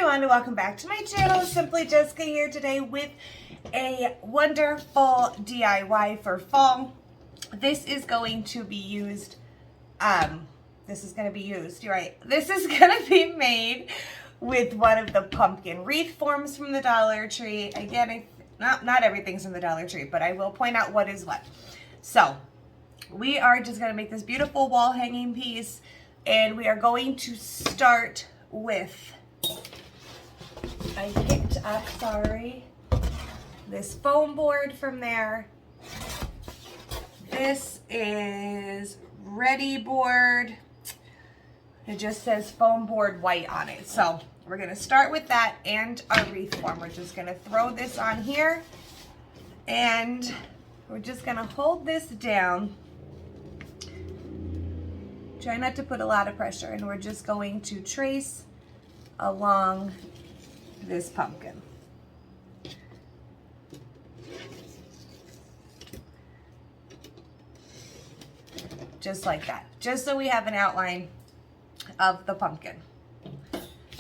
everyone, welcome back to my channel. Simply Jessica here today with a wonderful DIY for fall. This is going to be used, This is going to be made with one of the pumpkin wreath forms from the Dollar Tree. Again, not everything's from the Dollar Tree, but I will point out what is what. So, we are just going to make this beautiful wall hanging piece, and we are going to start with, I picked up, this foam board from there. This is Ready board. It just says foam board white on it. So we're going to start with that and our wreath form. We're just going to throw this on here, and we're just going to hold this down. Try not to put a lot of pressure, and we're just going to trace along this pumpkin. Just like that, just so we have an outline of the pumpkin.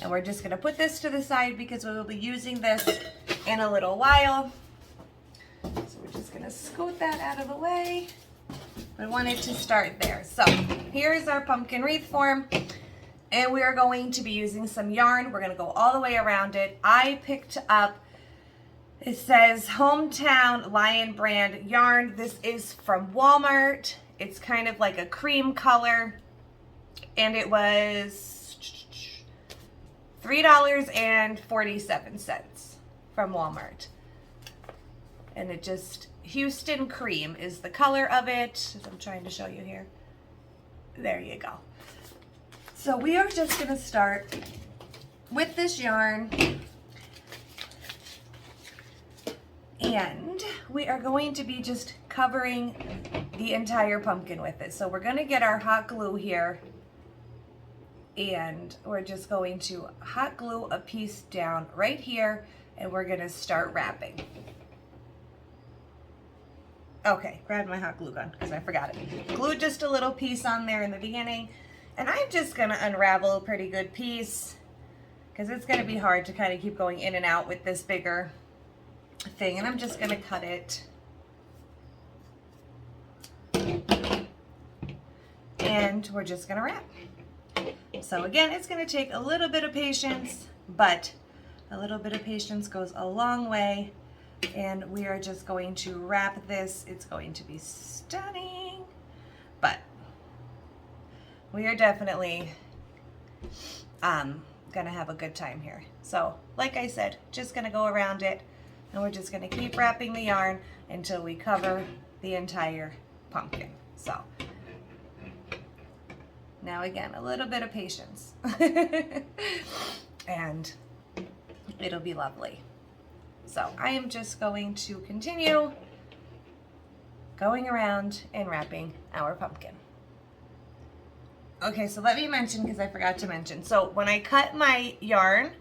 And we're just going to put this to the side because we will be using this in a little while. So we're just going to scoot that out of the way. We wanted to start there. So here's our pumpkin wreath form, and we are going to be using some yarn. We're going to go all the way around it. I picked up, it says Hometown Lion brand yarn. This is from Walmart. It's kind of like a cream color, and it was $3.47 from Walmart. And it just, Houston cream is the color of it. I'm trying to show you here. There you go. So we are just going to start with this yarn, and we are going to be just covering the entire pumpkin with it. So we're going to get our hot glue here, and we're just going to hot glue a piece down right here, and we're going to start wrapping. Okay, grab my hot glue gun because I forgot it. Glued just a little piece on there in the beginning, and I'm just going to unravel a pretty good piece because it's going to be hard to kind of keep going in and out with this bigger thing, and I'm just going to cut it. And we're just going to wrap. So again, it's going to take a little bit of patience, but a little bit of patience goes a long way. And we are just going to wrap this. It's going to be stunning, but we are definitely gonna have a good time here. So like I said, just gonna go around it, and we're just gonna keep wrapping the yarn until we cover the entire pumpkin. So now again, a little bit of patience and it'll be lovely. So I am just going to continue going around and wrapping our pumpkin. Okay, so let me mention, because I forgot to mention. So when I cut my yarn,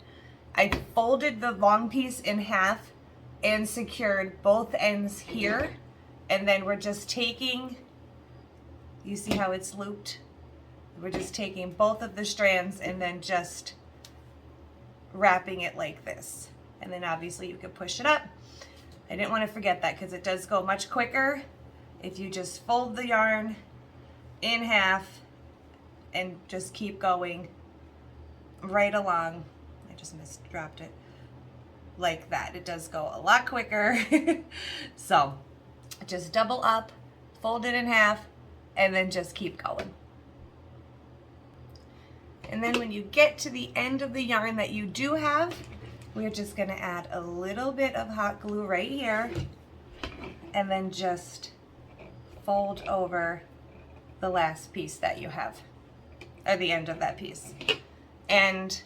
I folded the long piece in half and secured both ends here. And then we're just taking, you see how it's looped? We're just taking both of the strands and then just wrapping it like this. And then obviously you could push it up. I didn't want to forget that because it does go much quicker if you just fold the yarn in half and just keep going right along. I just dropped it like that. It does go a lot quicker. So just double up, fold it in half, and then just keep going. And then when you get to the end of the yarn that you do have, we're just going to add a little bit of hot glue right here, and then just fold over the last piece that you have, or the end of that piece. And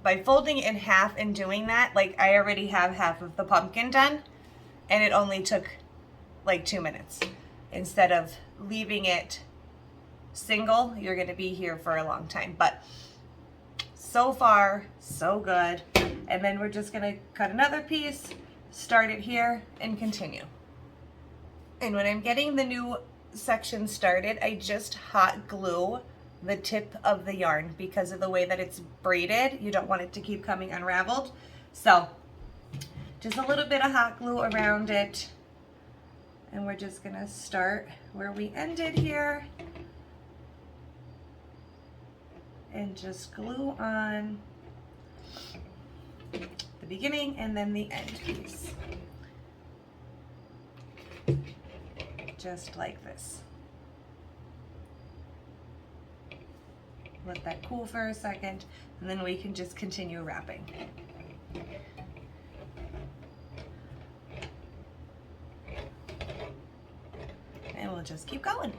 by folding it in half and doing that, like I already have half of the pumpkin done, and it only took like 2 minutes. Instead of leaving it single, you're going to be here for a long time. But so far, so good. And then we're just going to cut another piece, start it here, and continue. And when I'm getting the new section started, I just hot glue the tip of the yarn because of the way that it's braided. You don't want it to keep coming unraveled. So just a little bit of hot glue around it. And we're just gonna start where we ended here and just glue on the beginning and then the end piece. Just like this. Let that cool for a second, and then we can just continue wrapping. And we'll just keep going.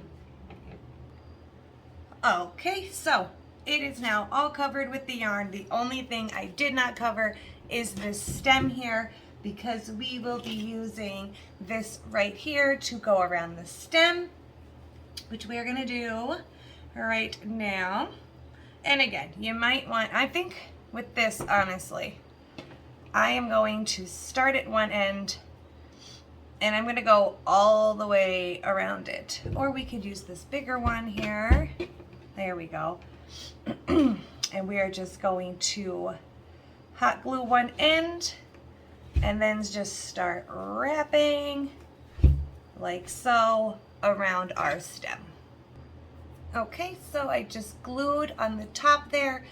Okay, so it is now all covered with the yarn. The only thing I did not cover is this stem here, because we will be using this right here to go around the stem, which we are gonna do right now. And again, you might want, I think with this, honestly, I am going to start at one end and I'm gonna go all the way around it. Or we could use this bigger one here. There we go. And we are just going to hot glue one end and then just start wrapping like so around our stem. Okay, so I just glued on the top there,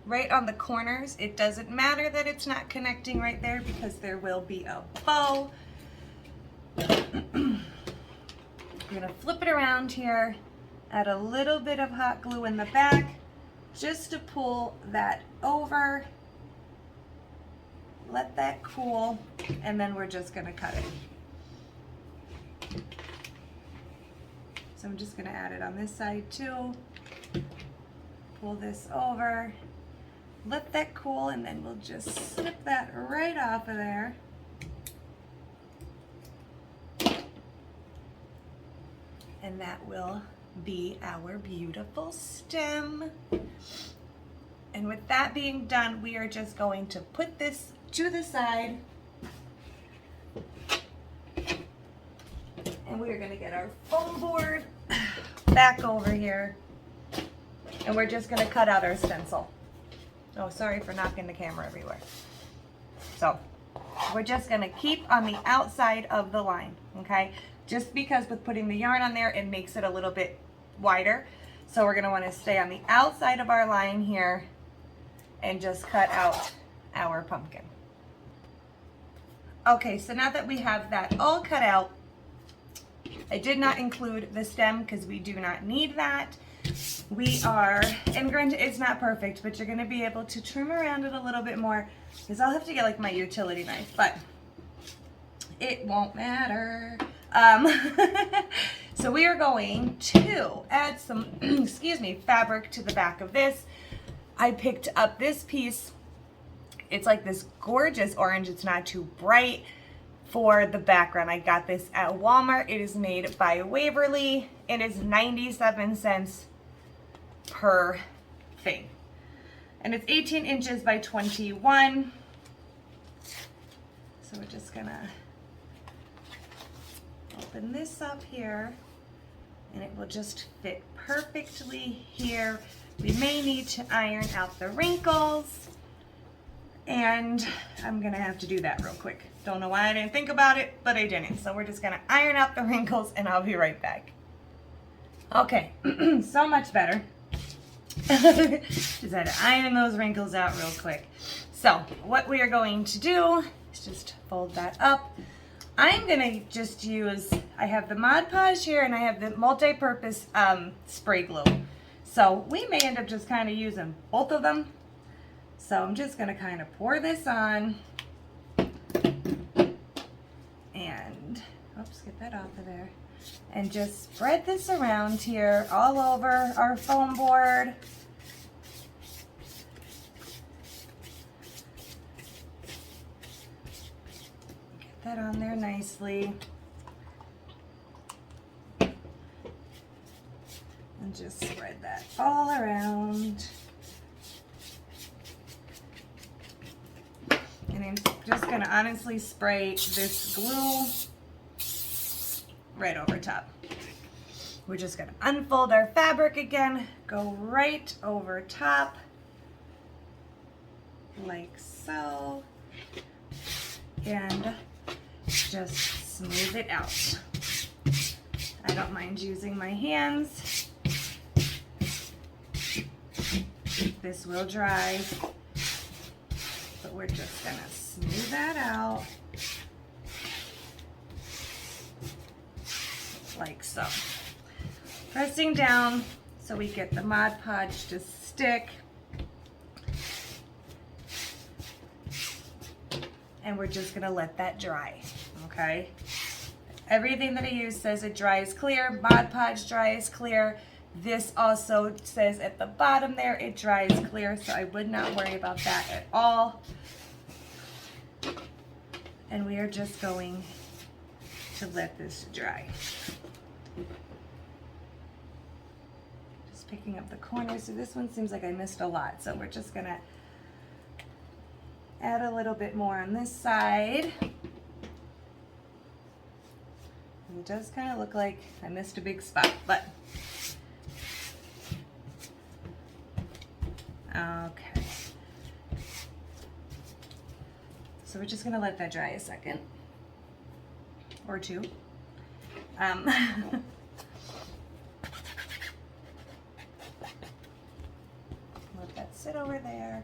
right on the corners. It doesn't matter that it's not connecting right there because there will be a bow. I'm gonna flip it around here, add a little bit of hot glue in the back just to pull that over. Let that cool, and then we're just gonna cut it. So I'm just gonna add it on this side too. Pull this over, let that cool, and then we'll just snip that right off of there. And that will be our beautiful stem. And with that being done, we are just going to put this to the side. And we are gonna get our foam board back over here. And we're just gonna cut out our stencil. Oh, sorry for knocking the camera everywhere. So, we're just gonna keep on the outside of the line, okay? Just because with putting the yarn on there, it makes it a little bit wider. So we're gonna wanna stay on the outside of our line here and just cut out our pumpkin. Okay, so now that we have that all cut out, I did not include the stem because we do not need that. We are, and granted it's not perfect, but you're gonna be able to trim around it a little bit more because I'll have to get like my utility knife, but it won't matter. So we are going to add some, excuse me, fabric to the back of this. I picked up this piece. It's like this gorgeous orange. It's not too bright for the background. I got this at Walmart. It is made by Waverly. It is 97 cents per thing. And it's 18 inches by 21. So we're just gonna open this up here and it will just fit perfectly here. We may need to iron out the wrinkles, and I'm gonna have to do that real quick. Don't know why I didn't think about it, but I didn't. So we're just gonna iron out the wrinkles and I'll be right back. Okay, so much better. Just had to iron those wrinkles out real quick. So what we are going to do is just fold that up. I'm gonna just use, I have the Mod Podge here and I have the multi-purpose spray glue. So we may end up just kind of using both of them. So I'm just gonna kind of pour this on and, oops, get that off of there. And just spread this around here all over our foam board. Get that on there nicely. And just spread that all around. And I'm just gonna honestly spray this glue right over top. We're just gonna unfold our fabric again, go right over top, like so, and just smooth it out. I don't mind using my hands. This will dry, but we're just gonna smooth that out like so. Pressing down so we get the Mod Podge to stick. And we're just gonna let that dry, okay? Everything that I use says it dries clear. Mod Podge dries clear. This also says at the bottom there it dries clear, so I would not worry about that at all. And we are just going to let this dry. Just picking up the corners. So this one seems like I missed a lot, so we're just gonna add a little bit more on this side. It does kind of look like I missed a big spot, but okay. So we're just gonna let that dry a second or two. Let that sit over there.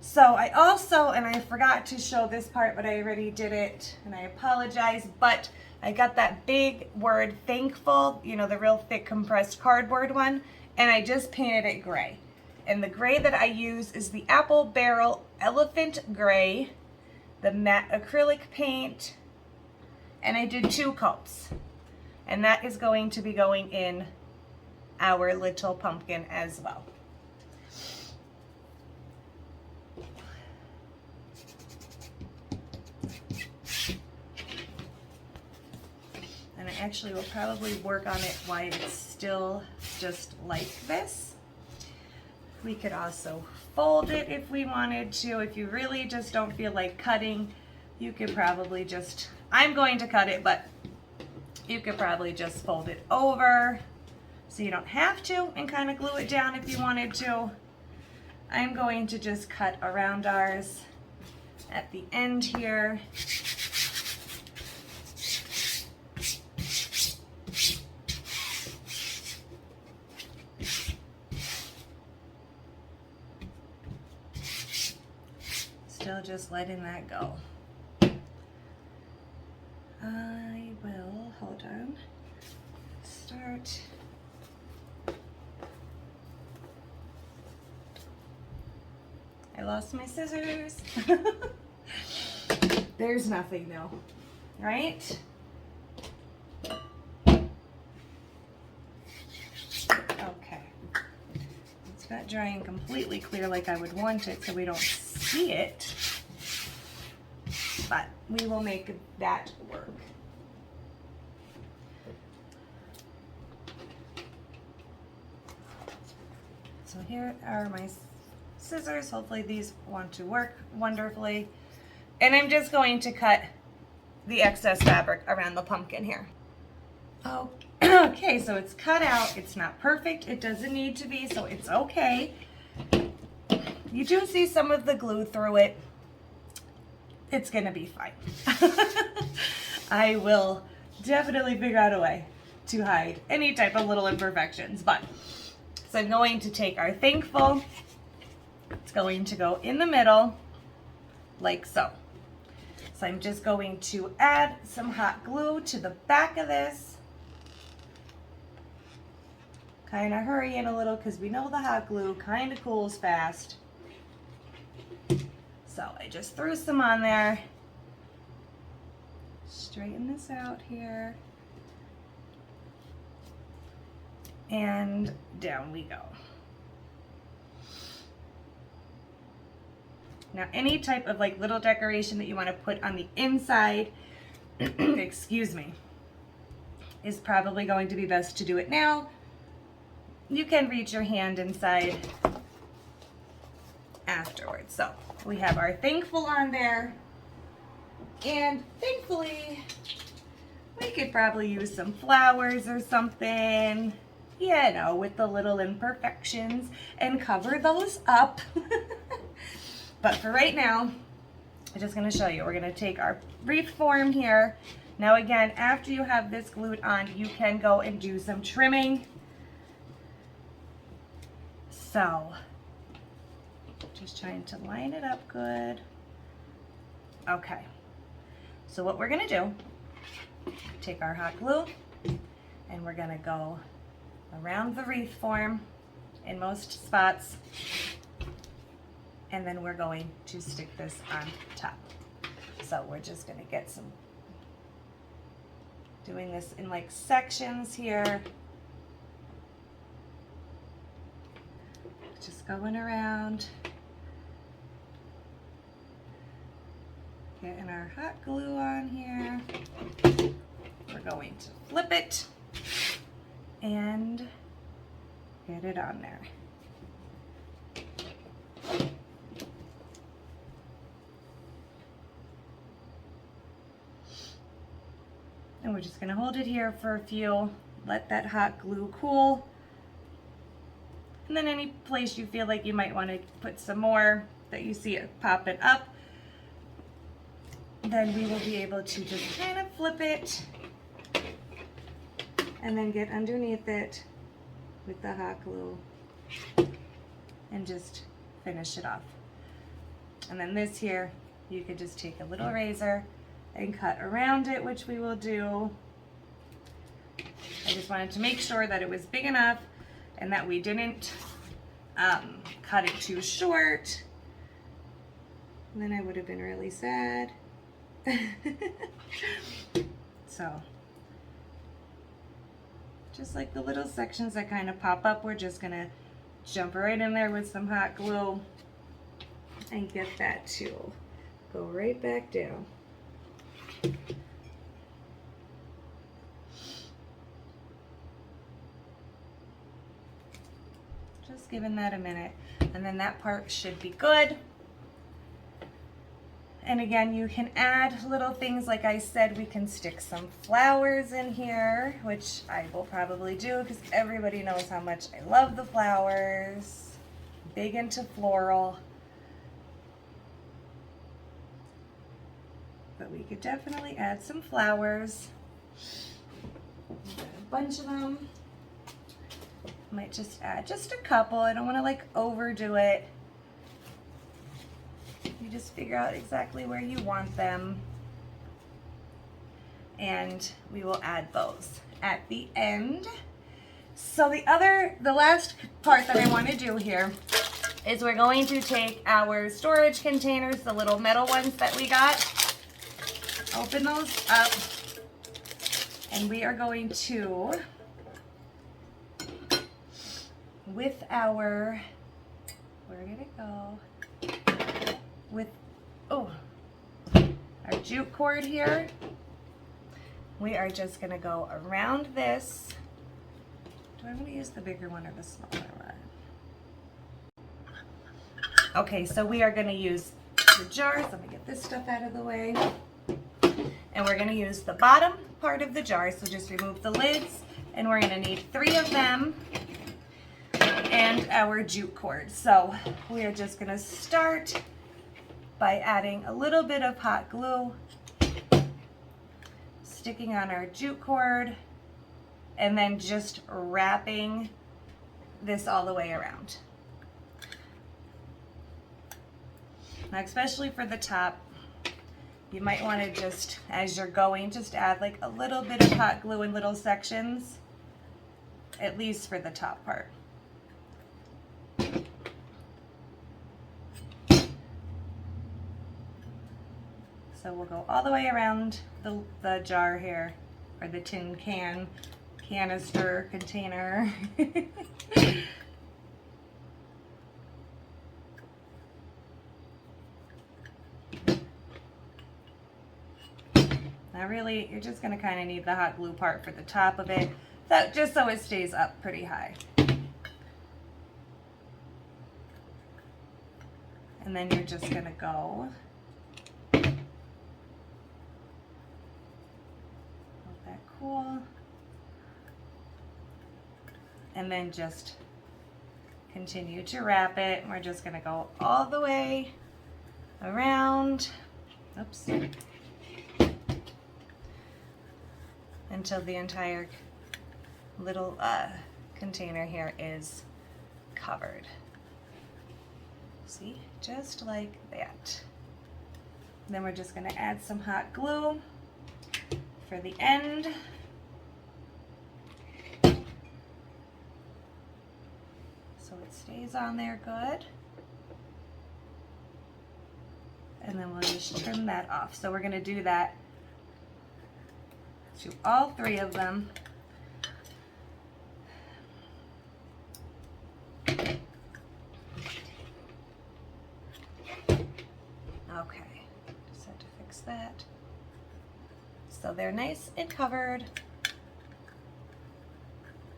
So I also, and I forgot to show this part, but I already did it, and I apologize, but I got that big word thankful, you know, the real thick compressed cardboard one, and I just painted it gray. And the gray that I use is the Apple Barrel Elephant Gray, the matte acrylic paint, and I did 2 coats. And that is going to be going in our little pumpkin as well. And I actually will probably work on it while it's still just like this. We could also fold it if we wanted to. If you really just don't feel like cutting, you could probably just, I'm going to cut it, but you could probably just fold it over so you don't have to, and kind of glue it down if you wanted to. I'm going to just cut around ours at the end here. Still just letting that go. I will, hold on, start. I lost my scissors. There's nothing though, right? Okay. It's not drying completely clear like I would want it, so we don't see it, but we will make that work. So here are my scissors. Hopefully these want to work wonderfully. And I'm just going to cut the excess fabric around the pumpkin here. Oh, okay, so it's cut out. It's not perfect. It doesn't need to be, so it's okay. You do see some of the glue through it. It's gonna be fine. I will definitely figure out a way to hide any type of little imperfections, but so I'm going to take our thankful. It's going to go in the middle like so. So I'm just going to add some hot glue to the back of this. Kind of hurry in a little because we know the hot glue kind of cools fast. So I just threw some on there. Straighten this out here. And down we go. Now any type of like little decoration that you want to put on the inside, excuse me, is probably going to be best to do it now. You can reach your hand inside afterwards. So we have our thankful on there, and thankfully We could probably use some flowers or something, you know, with the little imperfections and cover those up. But for right now, I'm just going to show you. We're going to take our Wreath Form here. Now again, after you have this glued on, you can go and do some trimming. So, just trying to line it up good. Okay. So what we're going to do, take our hot glue and we're going to go around the Wreath Form in most spots. And then we're going to stick this on top. So we're just going to get some, doing this in like sections here. Just going around. Getting our hot glue on here. We're going to flip it and get it on there. And we're just going to hold it here for a few, let that hot glue cool. And then any place you feel like you might want to put some more, that you see it popping up, then we will be able to just kind of flip it and then get underneath it with the hot glue and just finish it off. And then this here, you could just take a little razor and cut around it, which we will do. I just wanted to make sure that it was big enough and that we didn't cut it too short. And then I would have been really sad. So, just like the little sections that kind of pop up, we're just gonna jump right in there with some hot glue and get that to go right back down. Just giving that a minute, and then that part should be good. And again, you can add little things, like I said, we can stick some flowers in here, which I will probably do because everybody knows how much I love the flowers. Big into floral. But we could definitely add some flowers. Got a bunch of them. Might just add just a couple. I don't want to like overdo it. You just figure out exactly where you want them. And we will add those at the end. So the last part that I want to do here is we're going to take our storage containers, the little metal ones that we got, open those up, and we are going to, with our, where did it go? With, oh, our jute cord here, we are just going to go around this. Do I want to use the bigger one or the smaller one? Okay, so we are going to use the jars. Let me get this stuff out of the way. And we're going to use the bottom part of the jar, so just remove the lids, and we're going to need 3 of them and our jute cord. So we are just going to start by adding a little bit of hot glue, sticking on our jute cord, and then just wrapping this all the way around. Now, especially for the top, you might want to just, as you're going, just add like a little bit of hot glue in little sections, at least for the top part. So we'll go all the way around the jar here, or the tin can, canister, container. Now really, you're just going to kind of need the hot glue part for the top of it, just so it stays up pretty high. And then you're just going to go that cool. And then just continue to wrap it. We're just gonna go all the way around. Oops. Until the entire little container here is covered. See, just like that. Then we're just gonna add some hot glue for the end. So it stays on there good. And then we'll just trim that off. So we're gonna do that to all three of them. Okay, just had to fix that. So they're nice and covered,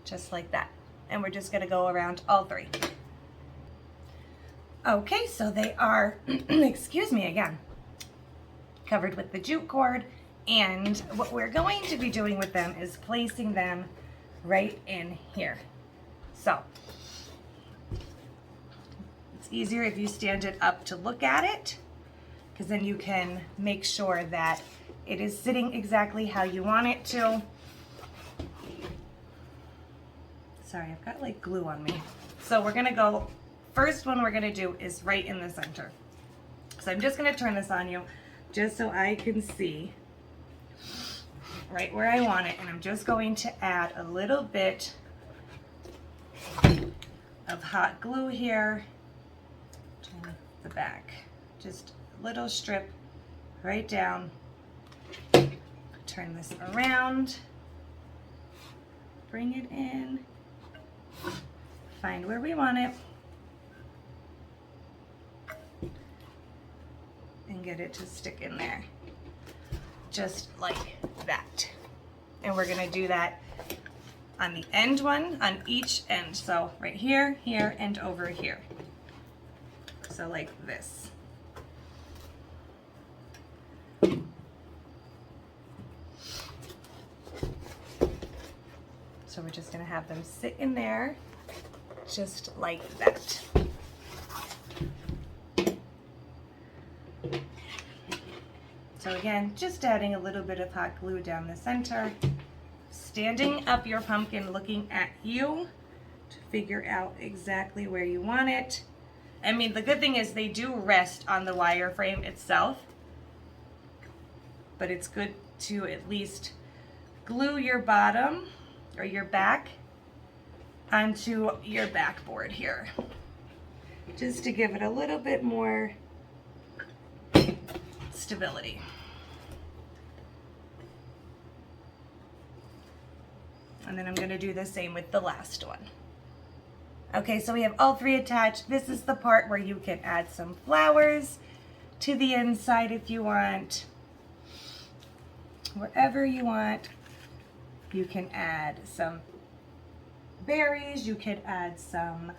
just like that. And we're just gonna go around all three. Okay, so they are, excuse me again, covered with the jute cord. And what we're going to be doing with them is placing them right in here. So it's easier if you stand it up to look at it, because then you can make sure that it is sitting exactly how you want it to. Sorry, I've got like glue on me. So we're gonna go, first one we're gonna do is right in the center. So I'm just gonna turn this on you just so I can see right where I want it. And I'm just going to add a little bit of hot glue here to the back. Just a little strip right down. Turn this around, bring it in, find where we want it, and get it to stick in there, just like that. And we're gonna do that on the end one, on each end. So right here, here, and over here. So like this. So we're just gonna have them sit in there, just like that. So again, just adding a little bit of hot glue down the center, standing up your pumpkin, looking at you to figure out exactly where you want it. I mean, the good thing is they do rest on the wire frame itself, but it's good to at least glue your bottom or your back onto your backboard here, just to give it a little bit more stability. And then I'm going to do the same with the last one. Okay, so we have all three attached. This is the part where you can add some flowers to the inside if you want. Wherever you want. You can add some berries. You could add some,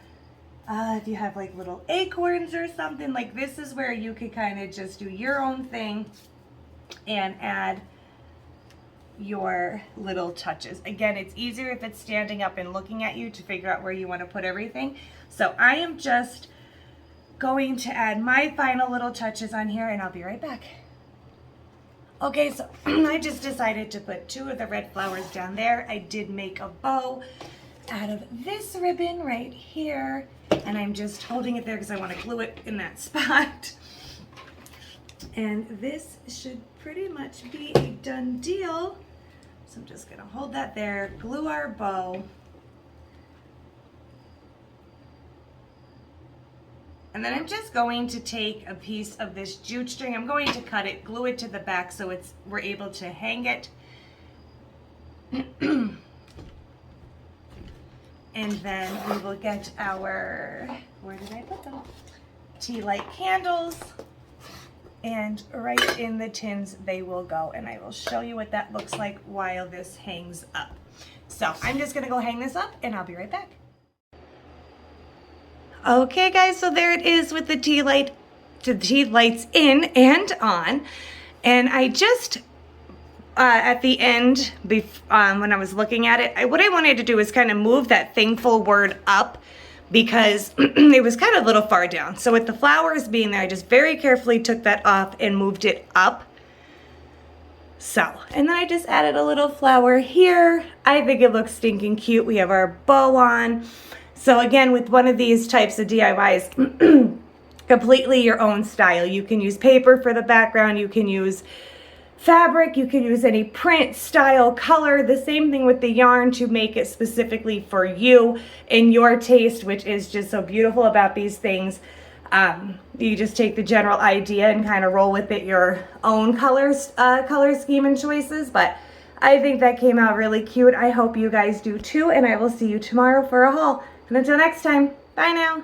if you have like little acorns or something, like this is where you could kind of just do your own thing and add your little touches. Again, it's easier if it's standing up and looking at you to figure out where you want to put everything. So I am just going to add my final little touches on here, and I'll be right back. Okay, so I just decided to put 2 of the red flowers down there. I did make a bow out of this ribbon right here, and I'm just holding it there because I want to glue it in that spot. And this should pretty much be a done deal. So I'm just gonna hold that there, glue our bow. And then I'm just going to take a piece of this jute string. I'm going to cut it, glue it to the back so we're able to hang it. And then we will get our, where did I put them? Tea light candles. And right in the tins they will go. And I will show you what that looks like while this hangs up. So I'm just gonna go hang this up and I'll be right back. Okay guys, so there it is with the tea lights in and on. And I just at the end, when I was looking at it, what I wanted to do is kind of move that thankful word up because it was kind of a little far down. So with the flowers being there, I just very carefully took that off and moved it up. So, and then I just added a little flower here. I think it looks stinking cute. We have our bow on. So again, with one of these types of DIYs, completely your own style. You can use paper for the background. You can use fabric. You can use any print, style, color. The same thing with the yarn to make it specifically for you and your taste, which is just so beautiful about these things. You just take the general idea and kind of roll with it your own color scheme and choices. But I think that came out really cute. I hope you guys do too. And I will see you tomorrow for a haul. And until next time, bye now.